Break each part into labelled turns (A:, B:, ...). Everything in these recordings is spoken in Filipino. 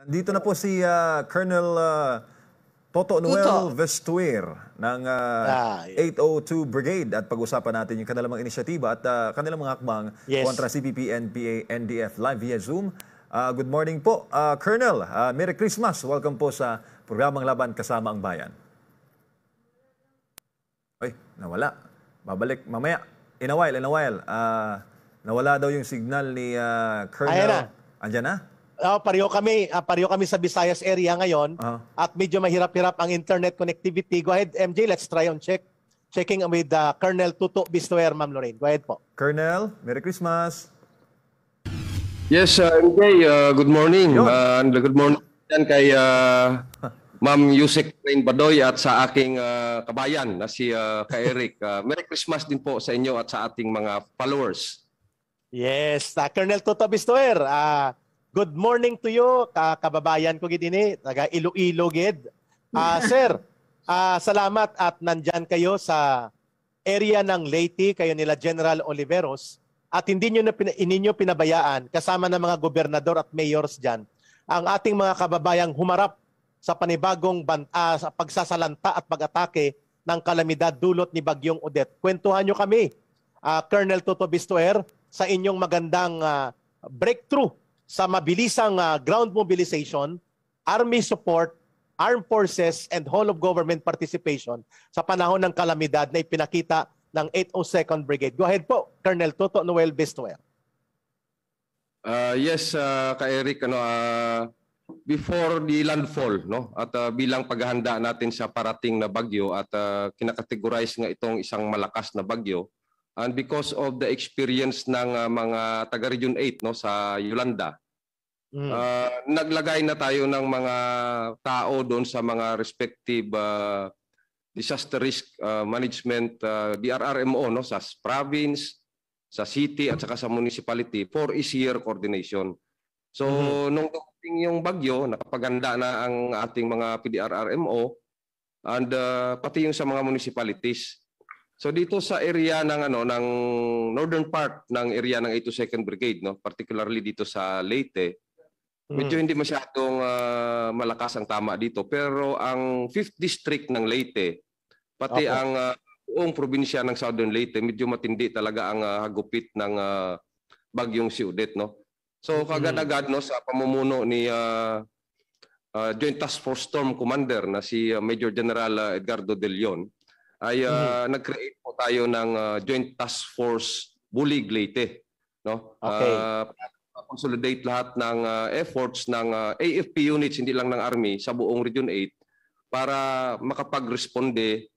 A: Nandito na po si Colonel Toto Noel Vestuer ng 802 Brigade at pag-usapan natin yung kanilang mga inisyatiba at kanilang mga hakbang kontra CPP, NPA, NDF live via Zoom. Good morning po, Colonel. Merry Christmas. Welcome po sa programang Laban Kasama ang Bayan. Ay, nawala. Babalik mamaya. In a while. Nawala daw yung signal ni Colonel. Andiyan na?
B: Pareho kami sa Visayas area ngayon at medyo mahirap-hirap ang internet connectivity. Go ahead, MJ, let's try on checking with Colonel Toto Vestuer, Ma'am Lorraine. Go ahead po.
A: Colonel, Merry Christmas.
C: Yes, MJ, good morning. And good morning yan kay Ma'am Yusek Rain Badoy at sa aking kabayan na si Eric. Merry Christmas din po sa inyo at sa ating mga followers.
B: Yes, Colonel Toto Vestuer, good morning to you, kababayan ko gidini, taga Iloilo gid. Sir, salamat at nandyan kayo sa area ng Leyte, kayo nila General Oliveros, at hindi nyo pinabayaan, kasama ng mga gobernador at mayors dyan, ang ating mga kababayang humarap sa panibagong sa pagsasalanta at pag-atake ng kalamidad dulot ni Bagyong Odette. Kwentuhan nyo kami, Colonel Toto Vestuer, sa inyong magandang breakthrough sa mabilisang ground mobilization, army support, armed forces, and whole of government participation sa panahon ng kalamidad na ipinakita ng 802nd Brigade. Go ahead po, Colonel Toto Noel Vestuer.
C: Yes, ka-Eric, before the landfall, at bilang paghahanda natin sa parating na bagyo at kinakategorize nga itong isang malakas na bagyo, and because of the experience ng mga taga-Region 8 sa Yolanda, naglagay na tayo ng mga tao doon sa mga respective disaster risk management DRRMO sa province, sa city at saka sa municipality for easier coordination. So nung dumating yung bagyo, nakapaganda na ang ating mga PDRRMO and pati yung sa mga municipalities. So dito sa area ng ng northern part ng area ng 802nd Brigade, particularly dito sa Leyte, medyo hindi masyadong malakas ang tama dito, pero ang 5th district ng Leyte pati ang buong probinsya ng Southern Leyte medyo matindi talaga ang hagupit ng bagyong si Odette, So kagad-agad sa pamumuno ni Joint Task Force Storm Commander na si Major General Edgardo De Leon ay nag-create po tayo ng Joint Task Force Bulig Leyte, consolidate lahat ng efforts ng AFP units, hindi lang ng Army, sa buong Region 8 para makapag-responde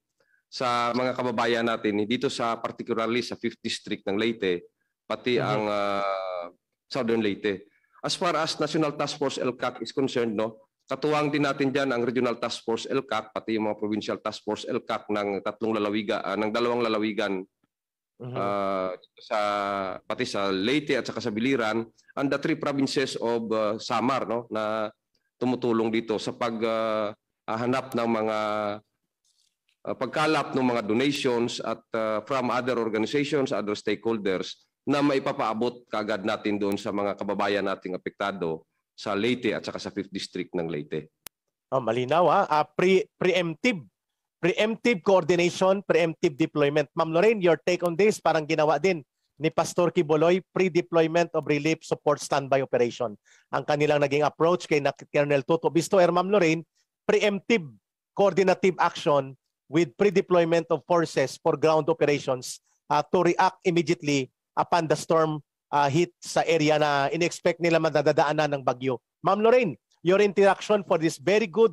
C: sa mga kababayan natin dito sa particularly sa 5th District ng Leyte, pati ang Southern Leyte. As far as National Task Force LCAC is concerned, katuwang din natin dyan ang Regional Task Force LCAC, pati yung mga Provincial Task Force LCAC ng dalawang lalawigan, pati sa Leyte at saka sa Biliran, and the 3 provinces of Samar, na tumutulong dito sa paghanap ng mga pagkalap ng mga donations at from other organizations, other stakeholders na maipapaabot kaagad natin doon sa mga kababayan nating apektado sa Leyte at saka sa 5th District ng Leyte.
B: Malinaw preemptive coordination, preemptive deployment. Ma'am Lorraine, your take on this, parang ginawa din ni Pastor Quiboloy, pre-deployment of relief support standby operation. Ang kanilang naging approach kay Colonel Toto Vestuer, Ma'am Lorraine, preemptive coordinative action with pre-deployment of forces for ground operations to react immediately upon the storm hit sa area na in-expect nila madadaanan ng bagyo. Ma'am Lorraine, your interaction for this very good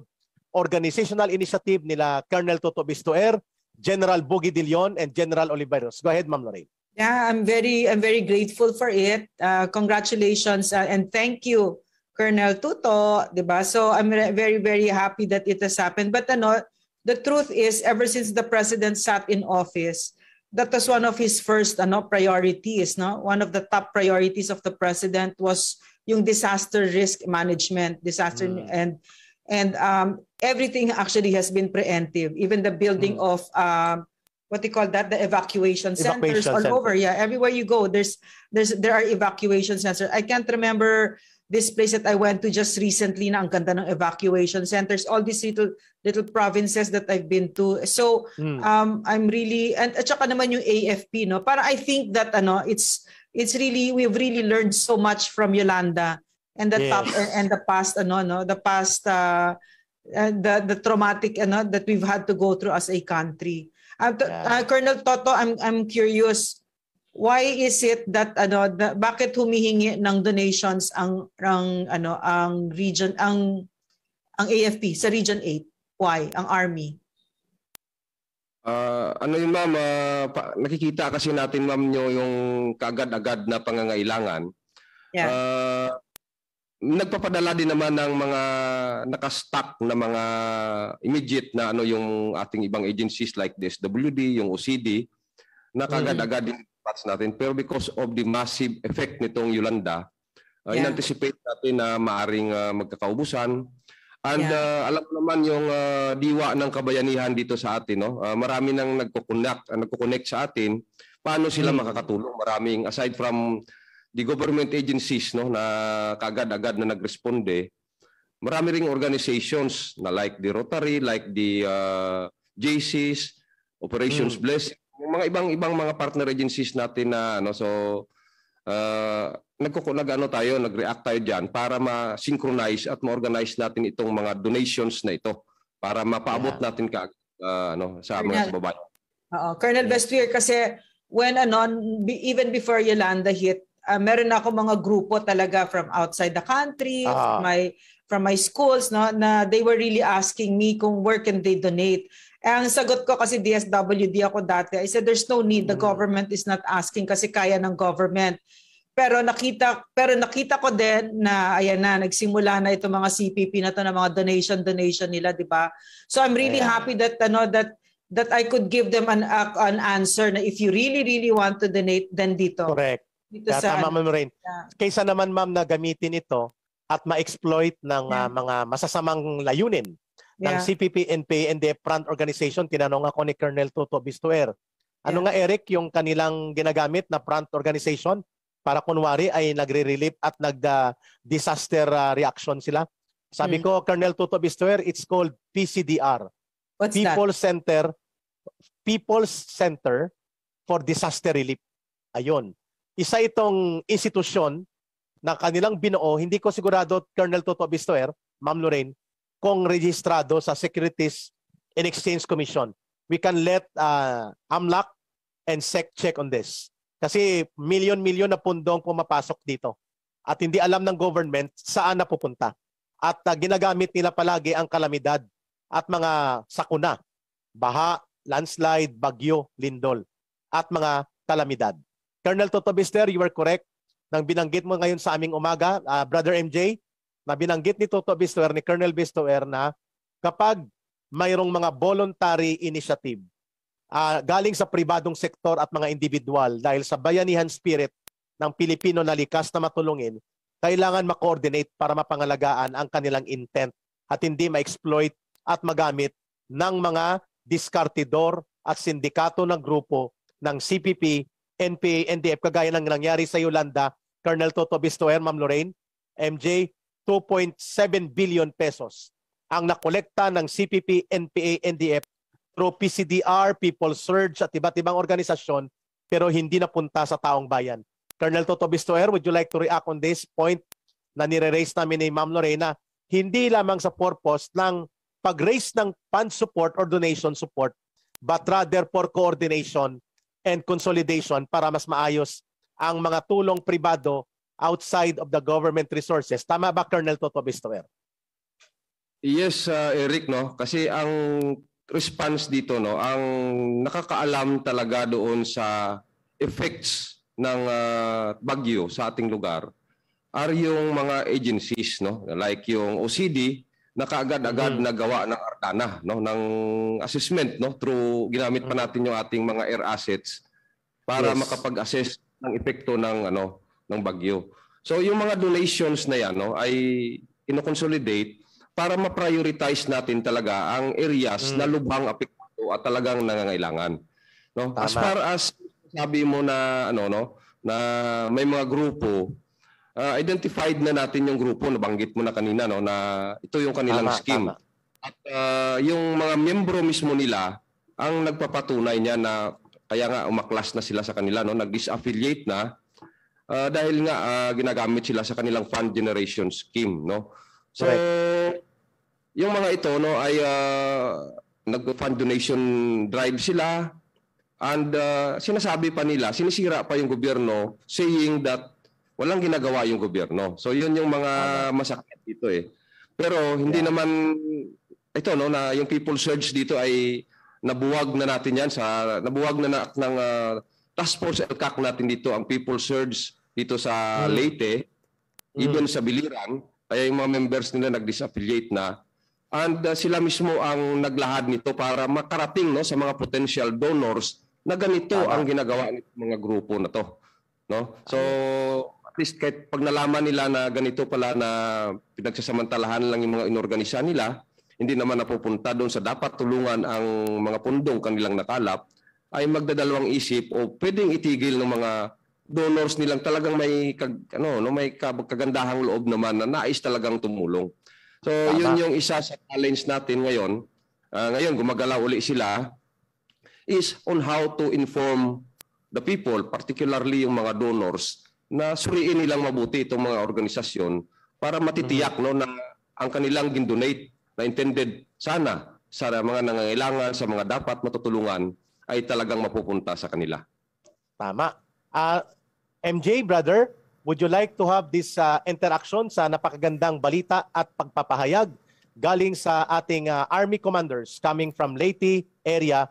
B: organizational initiative nila Colonel Toto Vestuer, General Buggy De Leon, and General Oliveros. Go ahead, Ma'am Lorraine.
D: Yeah, I'm very grateful for it. Congratulations and thank you, Colonel Toto, diba? So I'm very happy that it has happened. But the truth is, ever since the president sat in office, that was one of his first priorities. One of the top priorities of the president was yung disaster risk management, and everything actually has been preemptive. Even the building of what they call that, the evacuation centers all over. Yeah, everywhere you go, there are evacuation centers. I can't remember this place that I went to just recently na ang ganda ng evacuation centers, all these little provinces that I've been to. So I'm really, and at saka naman yung AFP, no? Para I think that it's really, we've really learned so much from Yolanda and the past the traumatic that we've had to go through as a country. Colonel Toto, I'm curious, why is it that bakit humihingi ng donations ang region ang AFP sa Region 8? Why ang Army?
C: Yun ma'am, nakikita kasi natin ma'am yung kaagad-agad na pangangailangan.
D: Yeah.
C: Nagpapadala din naman ng mga nakastock na mga immediate na yung ating ibang agencies like the SWD, yung OCD, na kaagad-agad din natin. Pero because of the massive effect nitong Yolanda, in-anticipate natin na maaring magkakaubusan. And alam mo naman yung diwa ng kabayanihan dito sa atin, no? Marami nang nagko-connect sa atin. Paano sila makakatulong? Maraming, aside from the government agencies, no, na kaagad-agad na nagresponde, marami ring organizations na like the Rotary, like the JCs, Operations Blessing, yung mga ibang mga partner agencies natin na nag-react tayo diyan para ma-synchronize at ma-organize natin itong mga donations na ito para mapaabot natin sa mga kababayan.
D: Colonel Vestuir, kasi when even before Yolanda hit, meron ako mga grupo talaga from outside the country, from my schools, no, na they were really asking me kung where can they donate. Ang sagot ko, kasi DSWD ako dati, I said there's no need, the government is not asking kasi kaya ng government. Pero nakita ko din na ayan na, nagsimula na itong mga CPP na to, na mga donation nila, di ba? So I'm really happy that that I could give them an answer na if you really want to donate, then dito.
B: Correct.
D: Dito
B: tama mo rin. Kaysa naman ma'am na gamitin ito at ma-exploit ng mga masasamang layunin ng CPP, NPA, and the front organization, tinanong ako ni Colonel Toto Bistuer. Ano nga Eric, yung kanilang ginagamit na front organization para kunwari ay nagre-relief at nag-disaster reaction sila? Sabi ko, Colonel Toto Bistuer, it's called PCDR.
D: What's
B: that? People's Center for Disaster Relief. Ayun. Isa itong institusyon na kanilang binuo, hindi ko sigurado, Colonel Toto Bistuer, Ma'am Lorraine, kung rehistrado sa Securities and Exchange Commission. We can let AMLAC and SEC check on this. Kasi milyon-milyon na pundong pumapasok dito. At hindi alam ng government saan na pupunta. At ginagamit nila palagi ang kalamidad at mga sakuna, baha, landslide, bagyo, lindol, at mga kalamidad. Colonel Toto Bistuer, you are correct. Nang binanggit mo ngayon sa aming umaga, Brother MJ, na binanggit ni Toto Bistuer, ni Colonel Bistuer, na kapag mayroong mga voluntary initiative galing sa pribadong sektor at mga individual dahil sa bayanihan spirit ng Pilipino na likas na matulungin, kailangan ma-coordinate para mapangalagaan ang kanilang intent at hindi ma-exploit at magamit ng mga diskartidor at sindikato ng grupo ng CPP, NPA, NDF, kagaya ng nangyari sa Yolanda, Colonel Toto Bistuer, Ma'am Lorraine, MJ, 2.7 billion pesos ang nakolekta ng CPP, NPA, NDF through PCDR, People's Surge at iba't ibang organisasyon pero hindi napunta sa taong bayan. Colonel Toto Bistuer, would you like to react on this point na nire-raise namin ni Ma'am Lorena, hindi lamang sa purpose ng pag-raise ng fund support or donation support but rather for coordination and consolidation para mas maayos ang mga tulong pribado outside of the government resources. Tama ba, Colonel Toto Bistuer?
C: Yes, Eric, no? Kasi ang response dito, no, ang nakakaalam talaga doon sa effects ng bagyo sa ating lugar are yung mga agencies, no? Like yung OCD na kaagad-agad nagawa ng Arkana, no, ng assessment, no, through ginamit pa natin yung ating mga air assets para makapag-assess ng epekto ng ng bagyo. So yung mga donations na yan, no, ay ino-consolidate para ma-prioritize natin talaga ang areas na lubhang apektado at talagang nangangailangan. No? As far as sabi mo na na may mga grupo identified na natin yung grupo, nabanggit mo na kanina, no, na ito yung kanilang scheme. Tama. At yung mga miyembro mismo nila ang nagpapatunay niya na kaya nga umaklas na sila sa kanila, no, nag-disaffiliate na dahil nga ginagamit sila sa kanilang fund generation scheme, no. So yung mga ito, no, ay nag-fund donation drive sila, and sinasabi pa nila, sinisira pa yung gobyerno, saying that walang ginagawa yung gobyerno. So yun yung mga masakit dito eh. Pero hindi naman ito, no, na yung people surge dito ay nabuwag na natin yan nabuwag na ng task force LCAC natin dito ang people surge dito sa Leyte, even sa Biliran, kaya yung mga members nila nag-disaffiliate na, and sila mismo ang naglahad nito para makarating, no, sa mga potential donors na ganito ang ginagawa ng mga grupo na to, no. So at least kahit pag nalaman nila na ganito pala na pinagsasamantalahan lang yung mga inorganisa nila, hindi naman napupunta doon sa dapat tulungan ang mga pundong kanilang nakalap, ay magdadalawang isip o pwedeng itigil ng mga donors nilang talagang may may kagandahang loob naman na nais talagang tumulong. So yun yung isa sa challenge natin ngayon. Ngayon gumagalaw uli sila is on how to inform the people, particularly yung mga donors, na suriin nilang mabuti itong mga organisasyon para matitiyak, no, na ang kanilang gindonate na intended sana sa mga nangangailangan, sa mga dapat matutulungan, ay talagang mapupunta sa kanila.
B: Tama. MJ, brother, would you like to have this interaction sa napakagandang balita at pagpapahayag galing sa ating Army commanders coming from Leyte area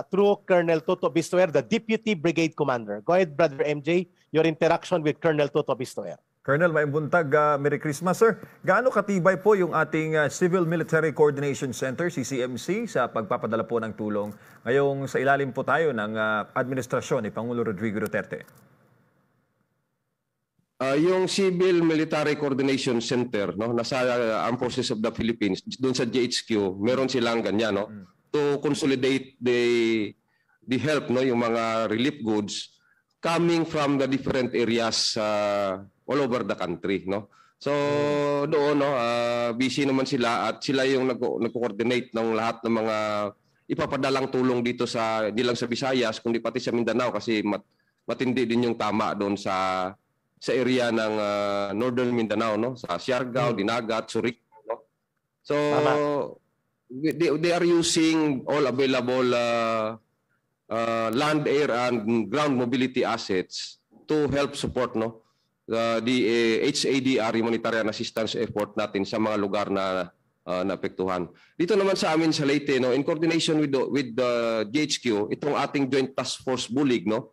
B: through Colonel Toto Bistoer, the Deputy Brigade Commander. Go ahead, brother MJ, your interaction with Colonel Toto Bistoer.
A: Colonel, may buntag, Merry Christmas, sir. Gaano katibay po yung ating Civil Military Coordination Center, CCMC, sa pagpapadala po ng tulong ngayong sa ilalim po tayo ng administrasyon ni Pangulo Rodrigo Duterte?
C: Yung Civil Military Coordination Center, no, nasa Armed Forces of the Philippines, doon sa GHQ, meron silang ganyan, no, to consolidate the help, no, yung mga relief goods coming from the different areas all over the country, no. So doon, no, busy naman sila at sila yung nag-coordinate ng lahat ng mga ipapadalang tulong dito sa hindi lang sa Visayas kundi pati sa Mindanao, kasi matindi din yung tama doon sa area ng Northern Mindanao, no, sa Siargao, Dinagat, Surigao, no. So they are using all available land, air and ground mobility assets to help support, no, the HADR, humanitarian assistance effort natin sa mga lugar na naapektuhan. Dito naman sa amin sa Leyte, no, in coordination with the GHQ, itong ating Joint Task Force Bulig, no,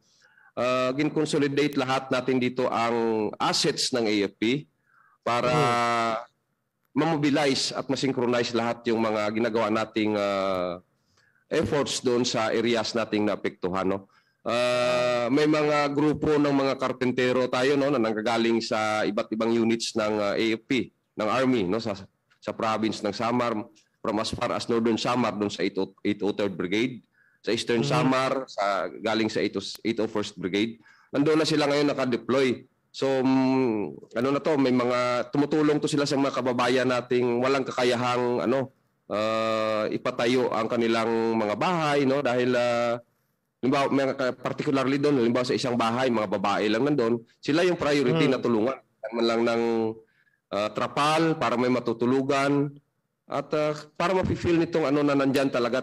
C: gin-consolidate lahat natin dito ang assets ng AFP para mamobilize at masynchronize lahat yung mga ginagawa nating efforts doon sa areas nating naapektuhan, no. May mga grupo ng mga karpentero tayo, no, na nanggagaling sa iba't ibang units ng AFP, ng Army, no, sa province ng Samar, from as far as Northern Samar doon sa 803rd Brigade, sa Eastern Samar, galing sa 801st Brigade. Nandoon na sila ngayon naka-deploy. So ano na to, may mga tumutulong to sila sa mga kababayan nating walang kakayahang ipatayo ang kanilang mga bahay, no, dahil particularly doon, halimbawa sa isang bahay, mga babae lang nandoon, sila yung priority na tulungan. Man lang ng trapal para may matutulugan at para ma-feel nitong ano na nandyan talaga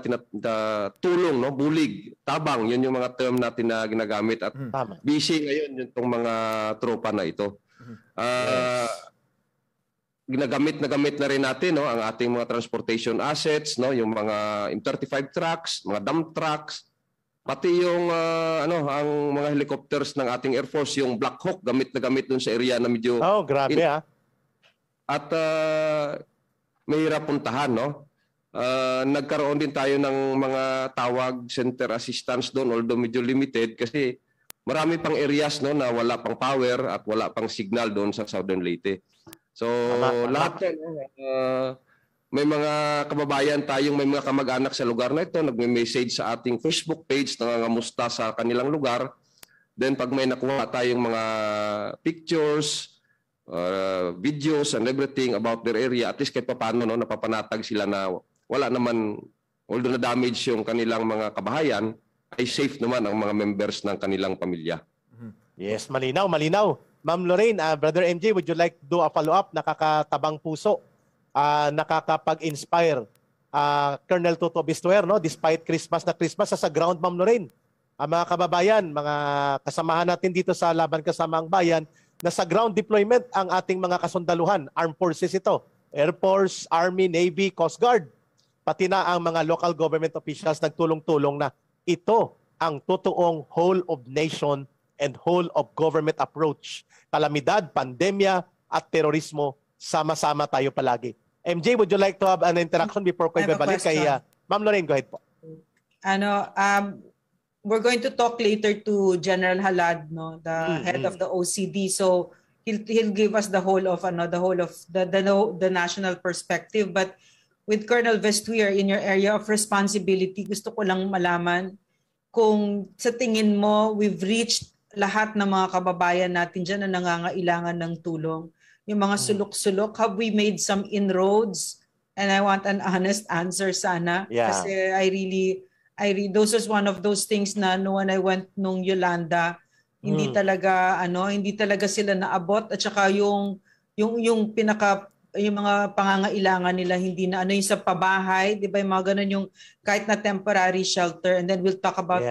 C: tulong, no, bulig, tabang, yun yung mga term natin na ginagamit at busy ngayon yung mga tropa na ito. Ginagamit na rin natin, no, ang ating mga transportation assets, no, yung mga M35 trucks, mga dump trucks, pati yung ang mga helicopters ng ating Air Force, yung Black Hawk, gamit na gamit dun sa area na medyo
B: grabe
C: at mahirap puntahan, no. Nagkaroon din tayo ng mga tawag center assistance doon, although medyo limited kasi marami pang areas, no, na wala pang power at wala pang signal doon sa Southern Leyte. So lahat may mga kababayan tayong may mga kamag-anak sa lugar na ito, nagme-message sa ating Facebook page, nangangamusta sa kanilang lugar. Then pag may nakuha tayong mga pictures, videos and everything about their area, at least kahit paano no, napapanatag sila na wala naman, although na damage yung kanilang mga kabahayan, ay safe naman ang mga members ng kanilang pamilya.
B: Yes, malinaw, malinaw. Ma'am Lorraine, Brother MJ, would you like to do a follow-up? Nakakatabang puso, nakakapag-inspire. Colonel Toto Bistuer, no? Despite Christmas na Christmas, sa ground, Ma'am Lorraine, mga kababayan, mga kasamahan natin dito sa Laban Kasama ang Bayan, na sa ground deployment ang ating mga kasundaluhan, armed forces ito, Air Force, Army, Navy, Coast Guard, pati na ang mga local government officials nagtulong-tulong na ito ang totoong whole of nation and whole of government approach. Kalamidad, pandemya at terorismo, sama-sama tayo palagi. MJ, would you like to have an interaction before ko ibabalik kay Ma'am Lorraine? Go ahead po.
D: We're going to talk later to General Halad, no, the head of the OCD. So he'll give us the whole of the national perspective. But with Colonel Vestuer, in your area of responsibility, gusto ko lang malaman kung sa tingin mo we've reached lahat ng mga kababayan natin dyan na nangangailangan ng tulong. Yung mga sulok-sulok, have we made some inroads? And I want an honest answer sana.
B: Yeah.
D: Kasi those was one of those things na when I went nung Yolanda, hindi talaga sila naabot, at saka yung mga pangangailangan nila hindi na yung sa pabahay, 'di ba, yung mga ganun, yung kahit na temporary shelter, and then we'll talk about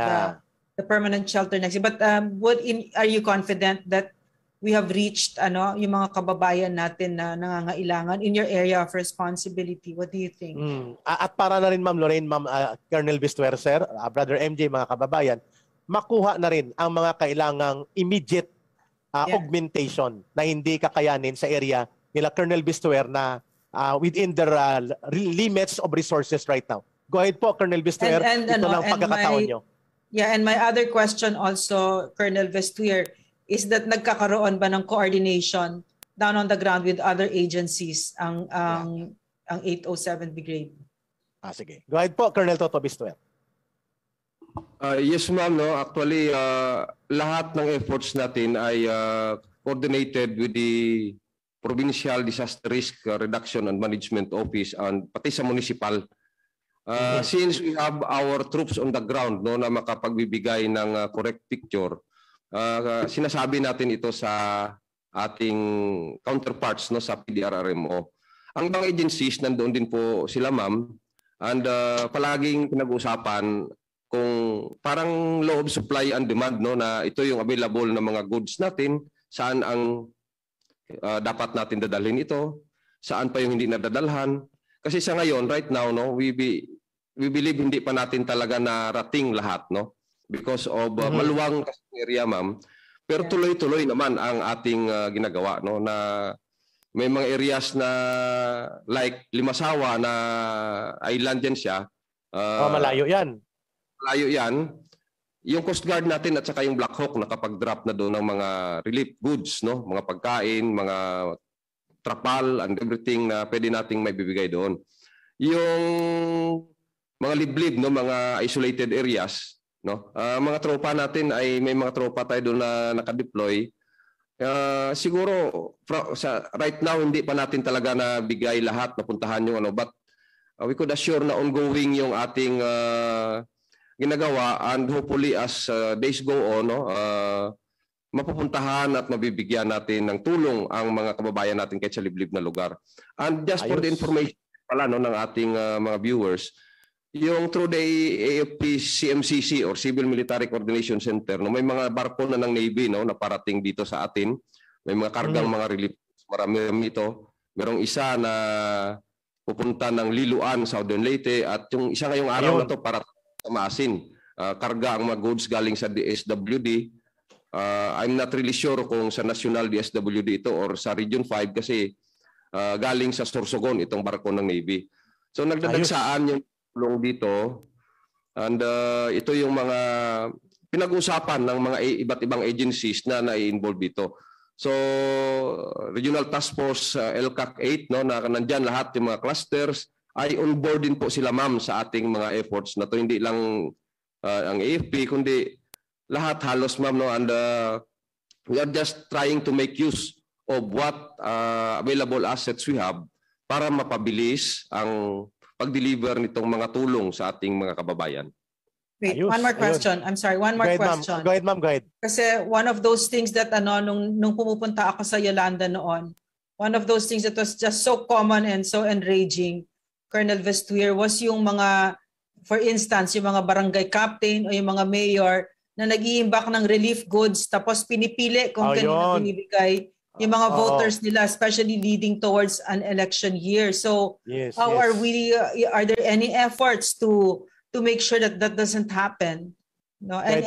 D: the permanent shelter next. But are you confident that we have reached yung mga kababayan natin na nangangailangan in your area of responsibility? What do you think?
B: At para na rin, Ma'am Lorraine, Ma'am Colonel Bistuer, sir, Brother MJ, mga kababayan, makuha na rin ang mga kailangang immediate augmentation na hindi kakayanin sa area nila Colonel Bistuer na within their limits of resources right now. Go ahead po, Colonel Bistuer. Ito lang pagkakataon nyo.
D: Yeah, and my other question also, Colonel Vestuer, is that nagkakaroon ba ng coordination down on the ground with other agencies ang 807 Brigade?
B: Sige. Go ahead po, Colonel Toto Bistuer.
C: Yes, ma'am. No? Actually, lahat ng efforts natin ay coordinated with the Provincial Disaster Risk Reduction and Management Office and pati sa municipal. Since we have our troops on the ground, no, na makapagbibigay ng correct picture, sinasabi natin ito sa ating counterparts, no, sa PDRRMO. Ang mga agencies, nandoon din po sila, ma'am, and palaging pinag-uusapan kung parang law of supply and demand, no, na ito yung available na mga goods natin, saan ang dapat natin dadalhin ito, saan pa yung hindi nadadalhan. Kasi sa ngayon, right now, no, we believe hindi pa natin talaga narating lahat, no, because of maluwang area, ma'am. Pero tuloy-tuloy naman ang ating ginagawa, no, na may mga areas na like Limasawa na island yan siya.
B: Malayo yan.
C: Malayo yan. Yung Coast Guard natin at saka yung Black Hawk nakapag-drop na doon ng mga relief goods, no, mga pagkain, mga trapal and everything na pwede nating maibibigay doon. Yung mga liblib, no, mga isolated areas, no, mga tropa natin ay may mga tropa tayo doon na nakadeploy. Siguro right now hindi pa natin talaga nabigay lahat, napuntahan yung but we could assure na ongoing yung ating ginagawa, and hopefully as days go on, no, mapupuntahan at mabibigyan natin ng tulong ang mga kababayan natin kahit sa liblib na lugar. And just for the information pala, no, ng ating mga viewers, yung through the AFP CMCC or Civil Military Coordination Center, no, may mga barko na ng Navy, no, na parating dito sa atin. May mga kargang mga relief, marami ito. Merong isa na pupunta ng Liloan, Southern Leyte, at yung isa ngayong araw na to para sa Maasin. Karga ang mga goods galing sa DSWD. I'm not really sure kung sa National DSWD ito or sa Region 5 kasi galing sa Sorsogon itong barko ng Navy. So nagdadagsaan yung tulong dito, and ito yung mga pinag-usapan ng mga iba't ibang agencies na nai-involve dito. So Regional Task Force LCAC 8, no, na nandyan lahat yung mga clusters, ay on board din po sila, ma'am, sa ating mga efforts na to. Hindi lang ang AFP, kundi lahat halos, ma'am, no, and we are just trying to make use of what available assets we have para mapabilis ang pag-deliver nitong mga tulong sa ating mga kababayan.
D: Wait, one more question. I'm sorry, one more question.
B: Go ahead, ma'am. Go ahead.
D: Kasi one of those things that nung pumupunta ako sa Yolanda noon, one of those things that was just so common and so enraging, Colonel Vestuir, was yung mga, for instance, yung mga barangay captain o yung mga mayor na nag-iimbak ng relief goods tapos pinipili kung kanino binibigay yung mga voters nila, especially leading towards an election year. So are there any efforts to make sure that that doesn't happen? No, and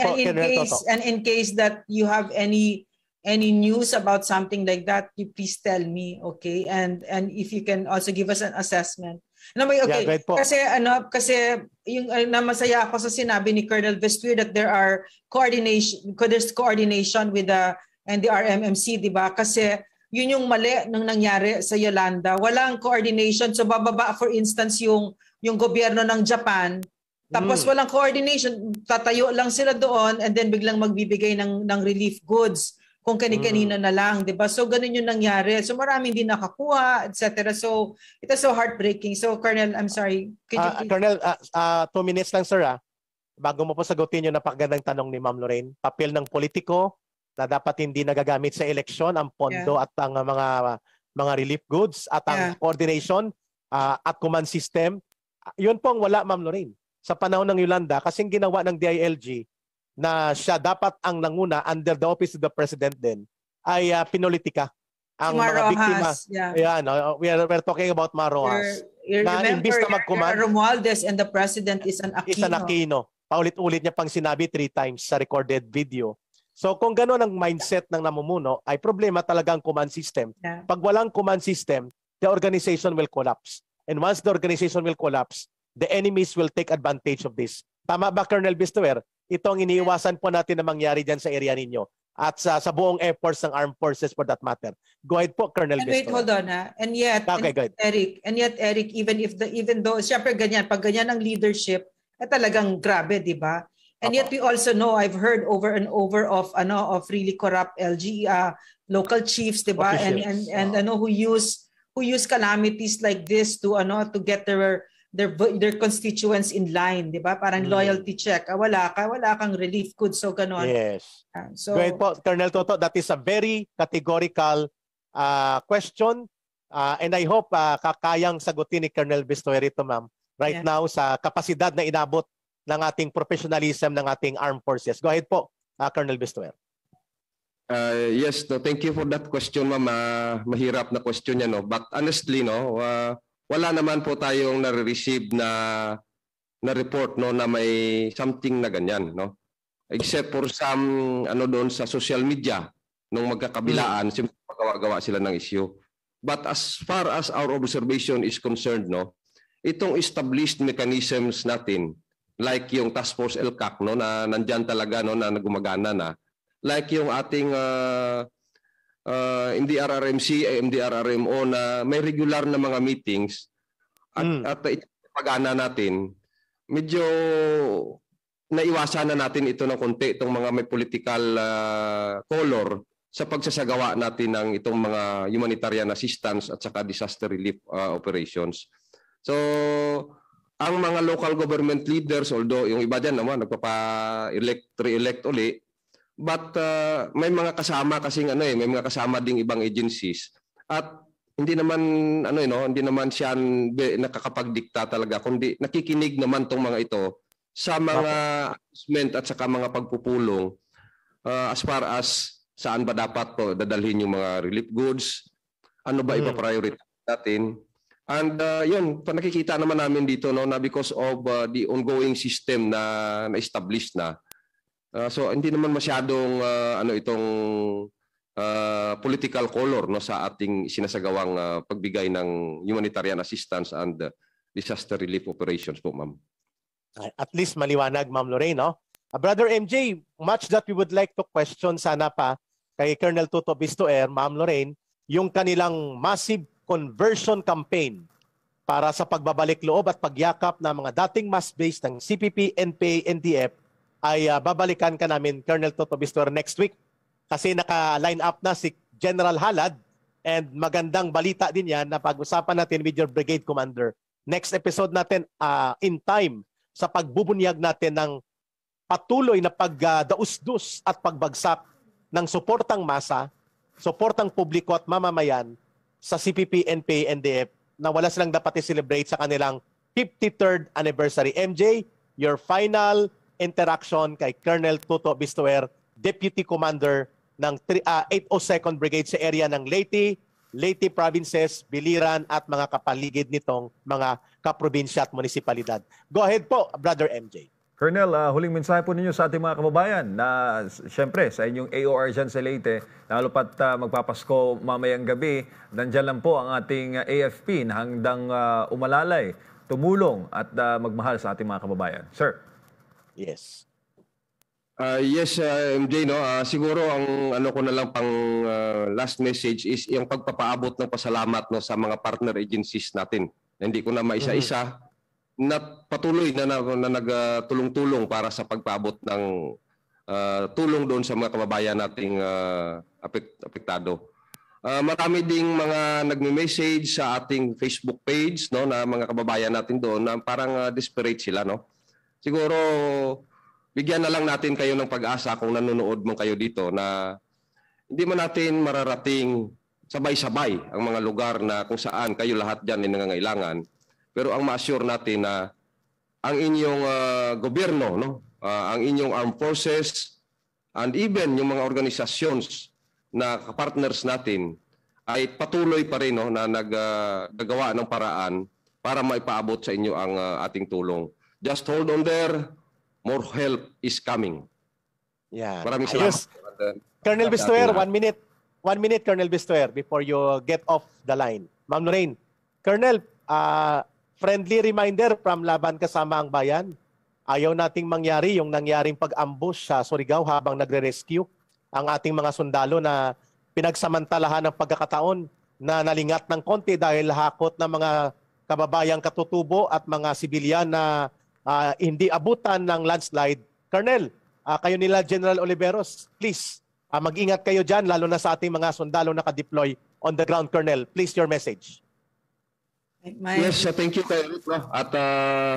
D: in case that you have any news about something like that, you please tell me, okay? And if you can also give us an assessment. Okay, kasi yung namasaya ako sa sinabi ni Colonel Vestuir that there's coordination with the NDRMMC, di ba? Kasi yun yung mali nung nangyari sa Yolanda. Walang coordination. So bababa, for instance, yung gobyerno ng Japan, tapos walang coordination, tatayo lang sila doon and then biglang magbibigay ng relief goods kung kani-kanina na lang, 'di ba? So ganun yung nangyari. So maraming din nakakuha, etc. So it is so heartbreaking. So Colonel, I'm sorry. Could you please...
B: Colonel, 2 minutes lang sir. Bago mo po sagutin yung napakagandang tanong ni Ma'am Lorraine, papel ng politiko na dapat hindi nagagamit sa eleksyon ang pondo at ang mga relief goods at ang coordination at command system. Yun po ang wala, Ma'am Lorraine. Sa panahon ng Yolanda, kasing ginawa ng DILG na siya dapat ang nanguna under the office of the president din, ay pinulitika ang mga biktima. Yeah, no, we're talking about Marojas.
D: Na imbis na mag-command, Romualdez and the president is an Aquino.
B: Is an Aquino. Paulit-ulit niya pang sinabi 3 times sa recorded video. So kung gano'n ang mindset ng namumuno, ay problema talaga ang command system. Pag walang command system, the organization will collapse. And once the organization will collapse, the enemies will take advantage of this. Tama ba, Colonel Vestuir? Ito ang iniiwasan po natin na mangyari dyan sa area ninyo at sa buong efforts ng armed forces for that matter. Go ahead po, Colonel Vestuir.
D: Wait, hold on ha. And yet, Eric, even though, siyempre ganyan, pag ganyan ang leadership, talagang grabe, di ba? And yet we also know, I've heard over and over of really corrupt local chiefs, di ba? And who use calamities like this to get their constituents in line, di ba? Parang loyalty check. Wala kang relief goods, so ganon.
B: Yes. So go ahead po, Colonel Toto, that is a very categorical question and I hope kakayang sagutin ni Colonel Vestuir ito, ma'am, right now sa kapasidad na inabot ng ating professionalism ng ating armed forces. Go ahead po, Colonel Vestuir.
C: Yes, no, thank you for that question, ma'am. Mahirap na question yan, no? But honestly, no, wala naman po tayong nare-receive na report, no, na may something na ganyan, no? Except for some doon sa social media nung magkakabilaan, siyempre magawa sila ng issue. But as far as our observation is concerned, no, itong established mechanisms natin, like yung Task Force LCAC, no, na nandyan talaga, no, na gumagana na, like yung ating NDRRMC, MDRRMO na may regular na mga meetings at pagana natin, medyo naiwasan na natin ito ng konti, itong mga may political color sa pagsasagawa natin ng itong mga humanitarian assistance at saka disaster relief operations. So, ang mga local government leaders, although yung iba dyan naman re-elect uli, but may mga kasama kasing may mga kasama ding ibang agencies at hindi naman hindi naman siya nakakapagdikta talaga, kundi nakikinig naman tong mga ito sa mga assessment at saka mga pagpupulong as far as saan ba dapat to dadalhin yung mga relief goods, ano ba ipa-prioritize natin. And yun, nakikita naman namin dito, no, na because of the ongoing system na established na. So hindi naman masyadong itong political color, no, sa ating sinasagawang pagbigay ng humanitarian assistance and disaster relief operations po, ma'am.
B: At least maliwanag, Ma'am Lorraine, no? Brother MJ, much that we would like to question sana pa kay Colonel Toto Vestuir, Ma'am Lorraine, yung kanilang massive conversion campaign para sa pagbabalik loob at pagyakap ng mga dating mass base ng CPP, NPA, NDF ay babalikan ka namin, Colonel Toto Vestuir, next week. Kasi naka-line up na si General Halad And magandang balita din yan na pag-usapan natin with your brigade commander. Next episode natin in time sa pagbubunyag natin ng patuloy na pagdaus-dus at pagbagsak ng suportang masa, suportang publiko at mamamayan sa CPP, NPA, NDF na wala silang dapat i-celebrate sa kanilang 53rd anniversary. MJ, your final interaction kay Colonel Tuto Bistuer, Deputy Commander ng 802nd Brigade sa area ng Leyte Provinces, Biliran at mga kapaligid nitong mga kaprobinsya at munisipalidad. Go ahead po, Brother MJ.
A: Colonel, huling mensahe po ninyo sa ating mga kababayan na siyempre sa inyong AOR dyan sa Leyte, lalo pat magpapasko mamayang gabi, nandyan lang po ang ating AFP na handang umalalay, tumulong at magmahal sa ating mga kababayan. Sir.
B: Yes.
C: Yes, MJ, no? Siguro ang ano ko na lang pang last message is yung pagpapaabot ng pasalamat, no, sa mga partner agencies natin. Hindi ko na maisa-isa na patuloy na nagtulong-tulong para sa pagpaabot ng tulong doon sa mga kababayan nating apektado. Marami ding mga nagme-message sa ating Facebook page, no, na mga kababayan natin doon na parang desperate sila, no. Siguro bigyan na lang natin kayo ng pag-asa kung nanonood mo kayo dito na hindi man natin mararating sabay-sabay ang mga lugar na kung saan kayo lahat dyan ay nangangailangan. Pero ang ma-assure natin na ang inyong gobyerno, no, ang inyong armed forces, and even yung mga organisasyons na partners natin ay patuloy pa rin, no, na naggagawa ng paraan para maipaabot sa inyo ang ating tulong. Just hold on there. More help is coming.
B: Yeah.
C: Maraming salamat.
B: Colonel Bistuer, 1 minute. 1 minute, Colonel Bistuer, before you get off the line. Ma'am Lorraine, Colonel, friendly reminder from Laban Kasama ang Bayan. Ayaw nating mangyari yung nangyaring pag-ambush sa Surigao habang nagre-rescue ang ating mga sundalo na pinagsamantalahan ng pagkakataon na nalingat ng konti dahil hakot ng mga kababayang katutubo at mga sibilyan na hindi abutan ng landslide. Colonel, kayo nila General Oliveros, please, mag-ingat kayo dyan, lalo na sa ating mga sundalo na ka-deploy on the ground. Colonel, please, your message.
C: Yes, thank you kayo. At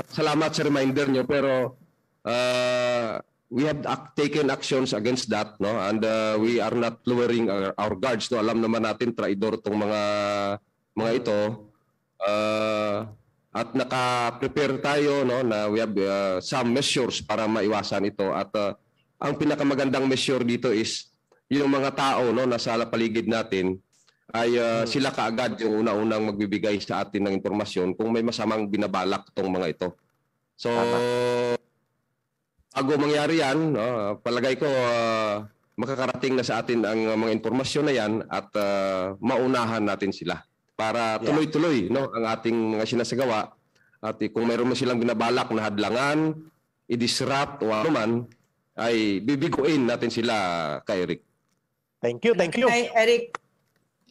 C: salamat sa reminder nyo. Pero we have taken actions against that, no? And we are not lowering our guards. No? Alam naman natin, traidor itong mga ito. At naka-prepare tayo, no, na we have some measures para maiwasan ito. At ang pinakamagandang measure dito is yung mga tao, no, nasa paligid natin ay sila kaagad yung una-unang magbibigay sa atin ng impormasyon kung may masamang binabalak itong mga ito. So, bago mangyari yan, no, palagay ko makakarating na sa atin ang mga impormasyon na yan at maunahan natin sila para tuloy-tuloy, no, ang ating mga sinasagawa. At kung mayroon mo silang binabalak na hadlangan, i-disrupt o ano man, ay bibiguin natin sila kay Eric.
B: Thank you, thank you.
D: Eric.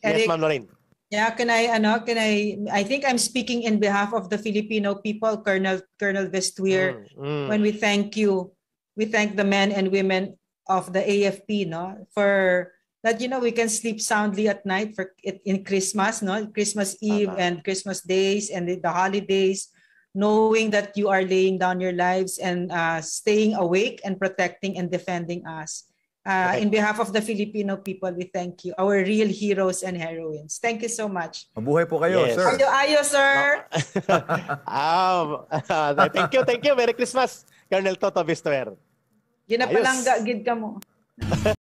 B: Yes, Ma'am Lorraine.
D: Yeah, I think I'm speaking in behalf of the Filipino people, Colonel Vestuir, when we thank you. We thank the men and women of the AFP, no, for that, we can sleep soundly at night in Christmas, no, Christmas Eve and Christmas days and the holidays, knowing that you are laying down your lives and staying awake and protecting and defending us. In behalf of the Filipino people, we thank you, our real heroes and heroines. Thank you so much.
A: Mabuhay po kayo,
B: Yes.
A: sir.
D: Ayo, sir.
B: Thank you. Merry Christmas, Colonel Toto Bistuer.
D: Ginapalang gid ka mo.